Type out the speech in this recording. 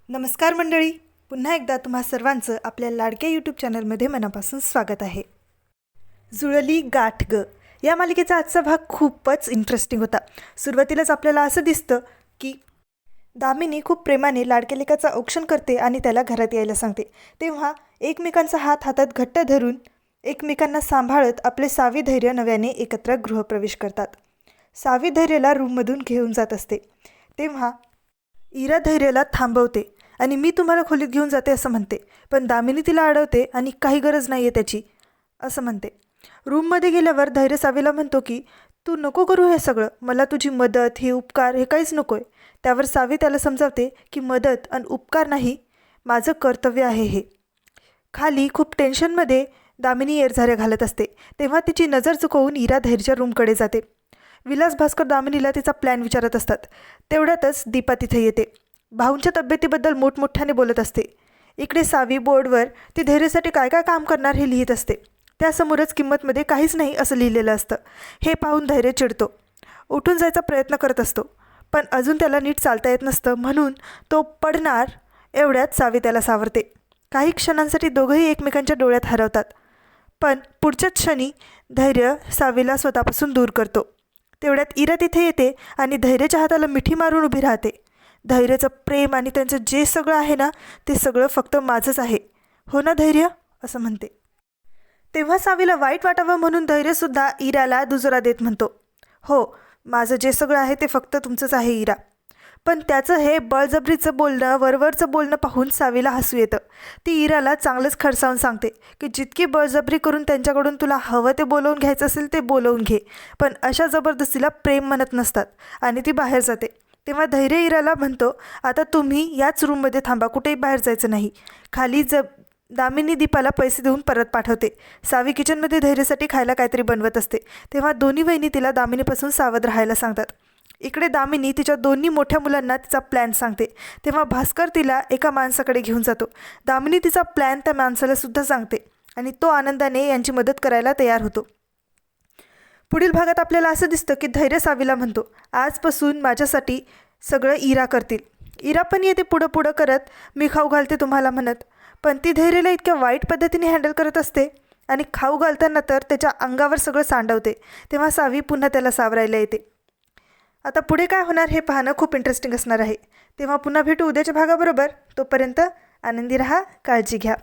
नमस्कार मंडळी, पुन्हा एकदा तुम्हा सर्वांचं आपल्या लाडक्या यूट्यूब चॅनलमध्ये मनापासून स्वागत आहे. जुळली गाठ ग या मालिकेचा आजचा भाग खूपच इंटरेस्टिंग होता. सुरुवातीलाच आपल्याला असं दिसतं की दामिनी खूप प्रेमाने लाडक्या लेकाचं औक्षण करते आणि त्याला घरात यायला सांगते. तेव्हा एकमेकांचा हात हातात घट्ट धरून एकमेकांना सांभाळत आपले सावी धैर्य नव्याने एकत्र गृहप्रवेश करतात. सावी धैर्यला रूममधून घेऊन जात असते. तेव्हा इरा धैर्यला थांबवते आणि मी तुम्हाला खोलीत घेऊन जाते असं म्हणते. पण दामिनी तिला अडवते आणि काही गरज नाही आहे त्याची असं म्हणते. रूममध्ये गेल्यावर धैर्य सावीला म्हणतो की तू नको करू हे सगळं, मला तुझी मदत हे उपकार हे काहीच नको आहे. त्यावर सावी त्याला समजावते की मदत आणि उपकार नाही, माझं कर्तव्य आहे हे. खाली खूप टेन्शनमध्ये दामिनी येरझाऱ्या घालत असते. तेव्हा तिची नजर चुकवून इरा धैर्यच्या रूमकडे जाते. विलास भास्कर दामिनीला तिचा प्लॅन विचारत असतात. तेवढ्यातच दीपा तिथे येते. भाऊंच्या तब्येतीबद्दल मोठमोठ्याने बोलत असते. इकडे सावी बोर्डवर ती धैर्यासाठी काय काय काम करणार हे लिहित असते. त्यासमोरच किंमतमध्ये काहीच नाही असं लिहिलेलं असतं. हे पाहून धैर्य चिडतो. उठून जायचा प्रयत्न करत असतो, पण अजून त्याला नीट चालता येत नसतं म्हणून तो पडणार एवढ्यात सावी त्याला सावरते. काही क्षणांसाठी दोघंही एकमेकांच्या डोळ्यात हरवतात, पण पुढच्याच क्षणी धैर्य सावीला स्वतःपासून दूर करतो. तेवढ्यात इरा तिथे येते आणि धैर्याच्या हाताला मिठी मारून उभी राहते. धैर्याचं प्रेम आणि त्यांचं जे सगळं आहे ना, ते सगळं फक्त माझंच आहे, हो ना धैर्य, असं म्हणते. तेव्हा सावीला वाईट वाटावं म्हणून धैर्यसुद्धा इराला दुजोरा देत म्हणतो, हो माझं जे सगळं आहे ते फक्त तुमचंच आहे इरा. पण त्याचं हे बळजबरीचं बोलणं, वरवरचं बोलणं पाहून सावीला हसू येतं. ती इराला चांगलंच खडसावून सांगते की जितकी बळजबरी करून त्यांच्याकडून तुला हवं ते बोलवून घ्यायचं असेल ते बोलवून घे, पण अशा जबरदस्तीला प्रेम म्हणत नसतात, आणि ती बाहेर जाते. तेव्हा धैर्य इराला म्हणतो, आता तुम्ही याच रूममध्ये थांबा, कुठेही बाहेर जायचं नाही. खाली दामिनी दीपाला पैसे देऊन परत पाठवते. सावी किचनमध्ये धैर्यासाठी खायला काहीतरी बनवत असते. तेव्हा दोन्ही वहिनी तिला दामिनीपासून सावध राहायला सांगतात. इकडे दामिनी तिच्या दोन्ही मोठ्या मुलांना तिचा प्लॅन सांगते. तेव्हा भास्कर तिला एका माणसाकडे घेऊन जातो. दामिनी तिचा प्लॅन त्या माणसाला सुद्धा सांगते आणि तो आनंदाने यांची मदत करायला तयार होतो. पुढील भागात आपल्याला असं दिसतं की धैर्य सावीला म्हणतो, आजपासून माझ्यासाठी सगळं इरा करतील. इरा पण येते पुढं पुढं करत, मी खाऊ घालते तुम्हाला म्हणत. पण ती धैर्यला इतक्या वाईट पद्धतीने हँडल करत असते आणि खाऊ घालताना तर त्याच्या अंगावर सगळं सांडवते. तेव्हा सावी पुन्हा त्याला सावरायला येते. आता पुढे काय होणार हे पाहणं खूप इंटरेस्टिंग असणार आहे. तेव्हा पुन्हा भेटू उद्याच्या भागाबरोबर. तोपर्यंत आनंदी राहा, काळजी घ्या.